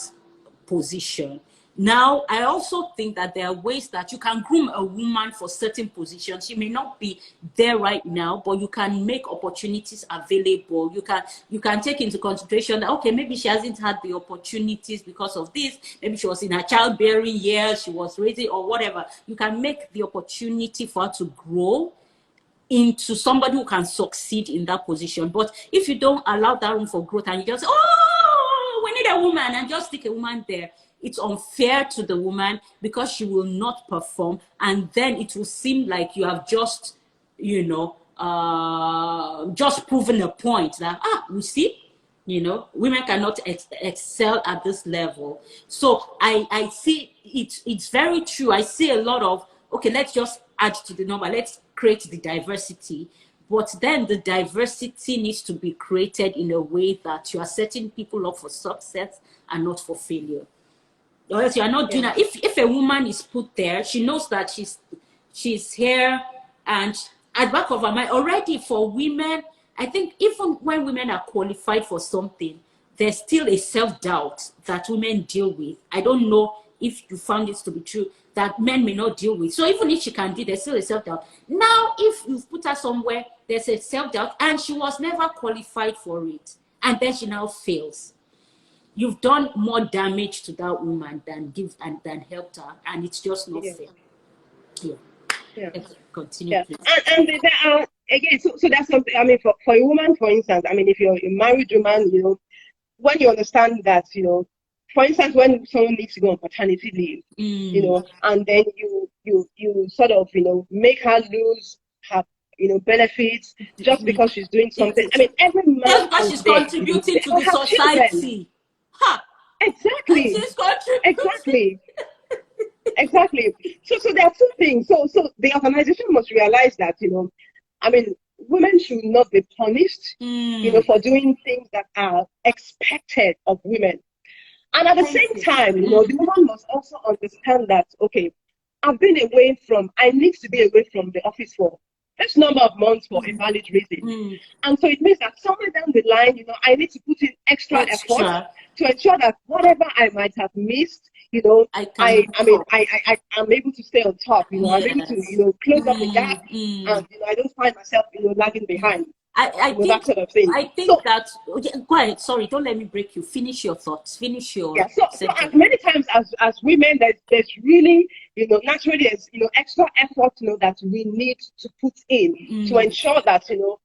position. Now, I also think that there are ways that you can groom a woman for certain positions. She may not be there right now, but you can make opportunities available. You can take into consideration that, okay, maybe she hasn't had the opportunities because of this. Maybe she was in her childbearing years, she was raising or whatever. You can make the opportunity for her to grow into somebody who can succeed in that position. But if you don't allow that room for growth and you just say, oh, we need a woman, and just stick a woman there, it's unfair to the woman because she will not perform, and then it will seem like you have just, you know, just proven a point that, we see, you know, women cannot excel at this level. So I see it's very true. I see a lot of, okay, let's just add to the number, let's create the diversity. But then the diversity needs to be created in a way that you are setting people up for success and not for failure. Or else you are not doing that. If a woman is put there, she knows that she's here, and at the back of her mind already. For women, I think even when women are qualified for something, there's still a self-doubt that women deal with. I don't know if you found this to be true, that men may not deal with. So even if she can do, there's still a self-doubt. Now, if you put her somewhere, there's a self-doubt, and she was never qualified for it, and then she now fails. You've done more damage to that woman than helped her, and it's just not fair. Let's continue, please. And there are, again, so that's something. I mean, for a woman, for instance, I mean, if you're a married woman, you know, when you understand that, you know, for instance, when someone needs to go on paternity leave, you know, and then you sort of, you know, make her lose her, you know, benefits just because she's doing something. I mean, every man just because she's contributing to the society. Exactly. Exactly. So there are two things. So the organization must realize that, you know, I mean, women should not be punished, you know, for doing things that are expected of women. And at the same time, you know, the woman must also understand that, okay, I need to be away from the office for this number of months for a valid reason. And so it means that somewhere down the line, you know, I need to put in extra effort to ensure that whatever I might have missed, you know, I'm able to stay on top, you know, I'm able to, you know, close up the gap, and, you know, I don't find myself, you know, lagging behind. I think that sort of thing. I think that, go ahead, sorry, don't let me break you. Finish your thoughts. Finish your so many times as women, there's really, you know, naturally there's, you know, extra effort, you know, that we need to put in to ensure that, you know,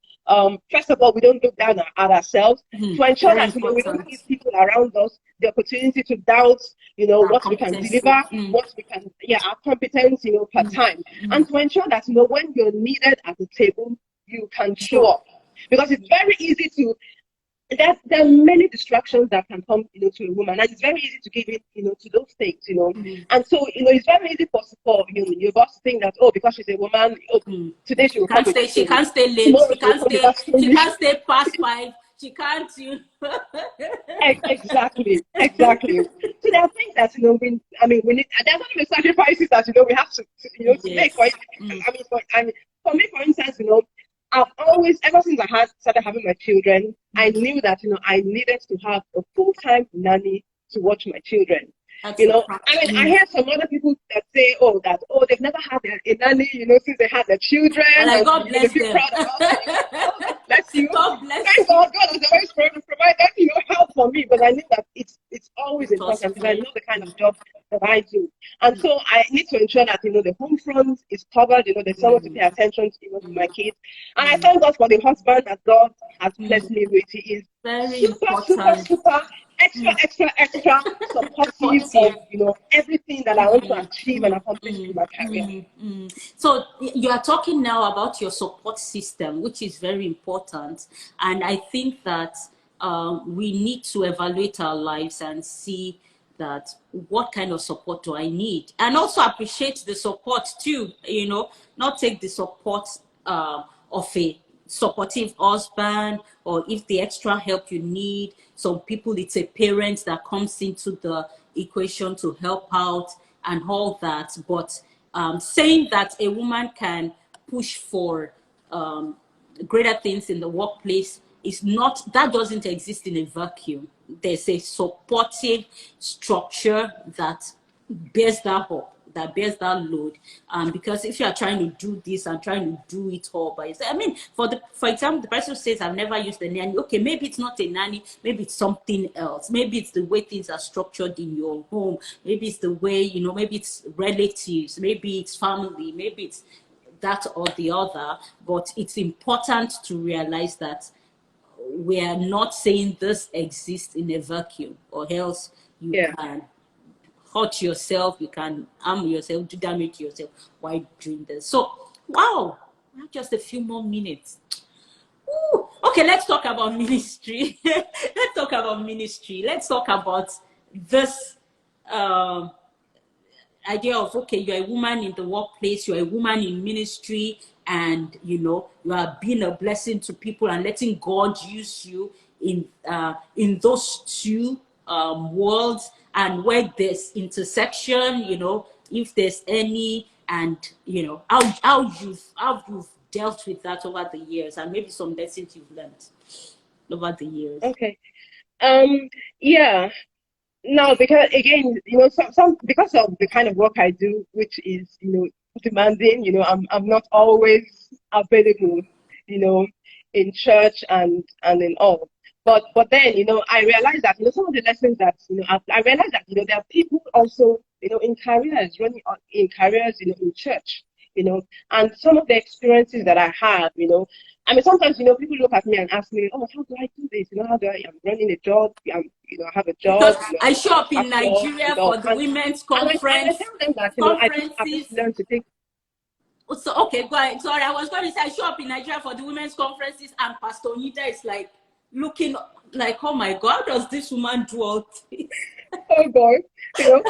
first of all, we don't look down at ourselves, to ensure that, you know, we don't give people around us the opportunity to doubt, you know, what we can deliver, what we can, our competence, you know, per time, and to ensure that, you know, when you're needed at the table, you can show up. Because it's very easy to, there are many distractions that can come, you know, to a woman, and it's very easy to give it, you know, to those things, you know. And so, you know, it's very easy for you know, your boss to think that, oh, because she's a woman, today she will come. She can't stay late. She can't stay past 5. She can't. Exactly. So there are things that, you know, we need. There are some sacrifices that, you know, we have to you know, to make. Right? For me, for instance, you know, I've always, ever since I started having my children, I knew that, you know, I needed to have a full-time nanny to watch my children. That's, you know, I hear some other people that say, they've never had a nanny, you know, since they had their children. And God bless them. Proud about that. God bless you. God bless you. Thank God, God has always provided, you know, help for me. But I knew that it's always important because I know the kind of job that I do. And so I need to ensure that, you know, the home front is covered, you know, there's someone to pay attention to, you know, to my kids. And I thank God for the husband that God has blessed me with. He is very super extra supportive of, you know, everything that I want to achieve and accomplish in my career. So you are talking now about your support system, which is very important. And I think that we need to evaluate our lives and see that what kind of support do I need, and also appreciate the support too, you know, not take the support of a supportive husband, or if the extra help you need. Some people, it's a parent that comes into the equation to help out and all that. But saying that a woman can push for greater things in the workplace is not, that doesn't exist in a vacuum. There's a supportive structure that bears that up, that bears that load. Because if you are trying to do this and trying to do it all by yourself, I mean, for example, the person says, I've never used a nanny. Okay, maybe it's not a nanny, maybe it's something else. Maybe it's the way things are structured in your home. Maybe it's the way, you know, maybe it's relatives, maybe it's family, maybe it's that or the other. But it's important to realize that we are not saying this exists in a vacuum, or else you Yeah. can hurt yourself, you can harm yourself, do damage to yourself while doing this. So, wow, just a few more minutes. Ooh. Okay, let's talk about ministry. Let's talk about ministry. Let's talk about this idea of, okay, you're a woman in the workplace, you're a woman in ministry, and you know you are being a blessing to people and letting God use you in those two worlds, and where there's intersection, you know, if there's any, and you know how you've dealt with that over the years, and maybe some lessons you've learned over the years. Okay. Yeah. No, because again, you know, some because of the kind of work I do, which is, you know, demanding, you know, I'm not always available, you know, in church and in all. But then, you know, I realized that, you know, some of the lessons that, you know, I realized that, you know, there are people also, you know, in careers, running in careers, you know, in church, you know, and some of the experiences that I have, you know, I mean, sometimes, you know, people look at me and ask me, oh, how do I do this? You know, how do I'm running a job, you know, I have a Because job, you know, I I'm show a up in pastor, you Nigeria know, for the women's and I tell them that, you know, I've just conferences. learned to take. So okay, go ahead. Sorry, I was going to say I show up in Nigeria for the women's conferences, and Pastor Oyinda is like looking like, oh my God, how does this woman do all this? Oh God, you know,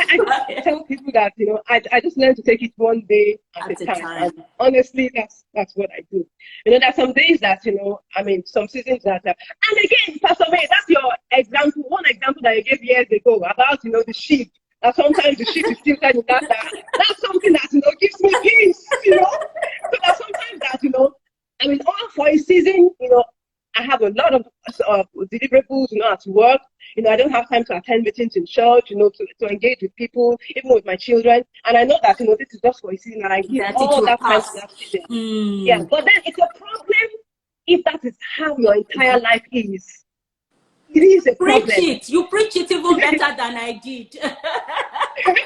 I just tell people that, you know, I just learn to take it one day at a At a time. time. And honestly, that's what I do. You know, there's some days that, you know, I mean, some seasons that, and again, Pastor May, that's your example, one example that you gave years ago about, you know, the sheep. That sometimes the sheep is still telling that's something that, you know, gives me peace, you know. So that sometimes that, you know, I mean, all for a season, you know, I have a lot of deliverables, you know, at work. You know, I don't have time to attend meetings in church, you know, to engage with people, even with my children. And I know that, you know, this is just for a season, and I give That it all will that time to pass. that season. Yeah, but then it's a problem if that is how your entire life is. It is a Preach problem. it. You preach it even better than I did. Yeah. So if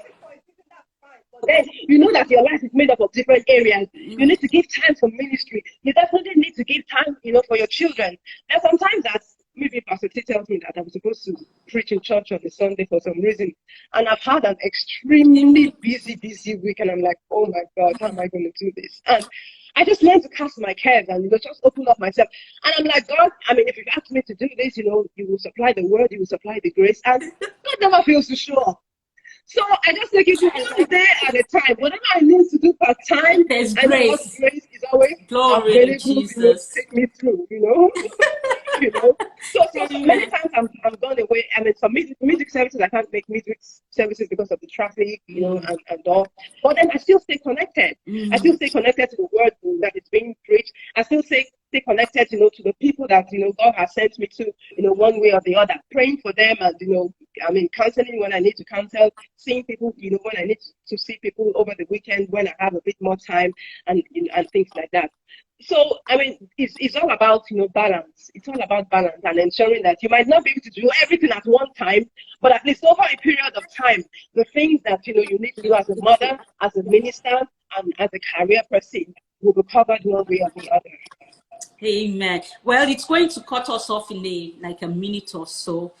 it's for a season, that's fine. But then you know that your life is made up of different areas. You need to give time for ministry. You definitely need to give time, you know, for your children. And sometimes that's maybe Pastor T tells me that I'm supposed to preach in church on a Sunday for some reason. And I've had an extremely busy week, and I'm like, oh my God, how am I going to do this? And I just learned to cast my cares and, you know, just open up myself. And I'm like, God, I mean, if you've asked me to do this, you know, you will supply the word, you will supply the grace. And God never fails to show up. So I just take it one day at a time. Whatever I need to do part time, There's I know God's grace. grace is always Glory to available, you know, to Jesus. take me through, you know. You know, so many Amen. times I'm gone away. I mean, some music services I can't make music services because of the traffic, you know, and all. But then I still stay connected. I still stay connected to the word that is being preached. I still stay connected, you know, to the people that, you know, God has sent me to, you know, one way or the other, praying for them, and, you know, I mean, counseling when I need to counsel, seeing people, you know, when I need to see people over the weekend when I have a bit more time, and, you know, and things like that. So, I mean, it's all about, you know, balance. It's all about balance and ensuring that you might not be able to do everything at one time, but at least over a period of time, the things that, you know, you need to do as a mother, as a minister, and as a career person will be covered one way or the other. Amen. Well, it's going to cut us off in a minute or so.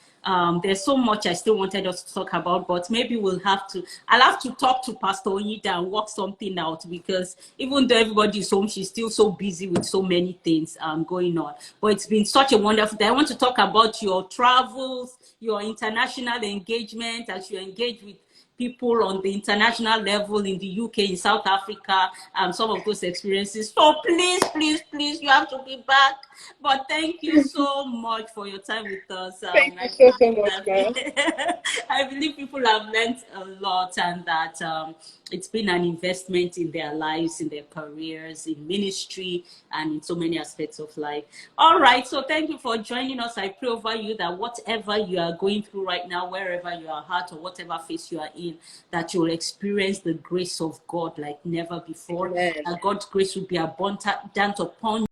There's so much I still wanted us to talk about, but maybe I'll have to talk to Pastor Oyinda and work something out, because even though everybody's home, she's still so busy with so many things going on. But it's been such a wonderful day. I want to talk about your travels, your international engagement, as you engage with people on the international level in the UK, in South Africa, some of those experiences. So please, please, please, you have to be back. But thank you so much for your time with us. Thank you so much, man. I believe people have learned a lot, and that it's been an investment in their lives, in their careers, in ministry, and in so many aspects of life. All right, so thank you for joining us. I pray over you that whatever you are going through right now, wherever you are at or whatever phase you are in, that you will experience the grace of God like never before. Amen. That God's grace will be abundant upon you.